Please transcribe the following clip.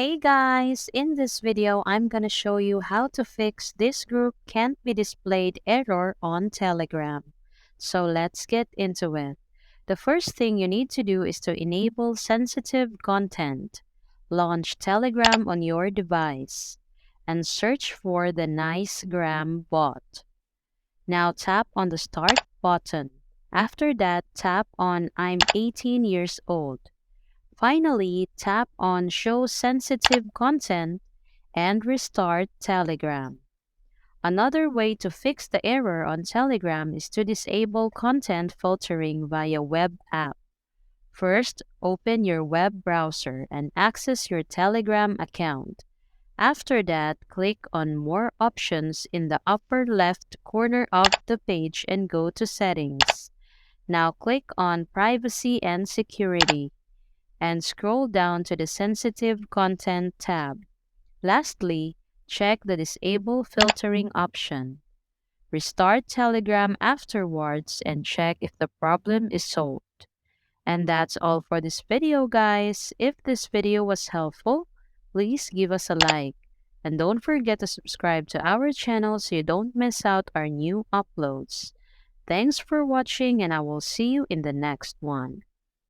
Hey guys, in this video I'm gonna show you how to fix this group can't be displayed error on Telegram. So let's get into it. The first thing you need to do is to enable sensitive content. Launch Telegram on your device and search for the NiceGram bot. Now tap on the start button. After that, tap on I'm 18 years old. Finally, tap on Show Sensitive Content and restart Telegram. Another way to fix the error on Telegram is to disable content filtering via web app. First, open your web browser and access your Telegram account. After that, click on More Options in the upper left corner of the page and go to Settings. Now click on Privacy and Security and scroll down to the Sensitive Content tab. Lastly, check the Disable Filtering option. Restart Telegram afterwards and check if the problem is solved. And that's all for this video, guys. If this video was helpful, please give us a like. And don't forget to subscribe to our channel so you don't miss out our new uploads. Thanks for watching and I will see you in the next one.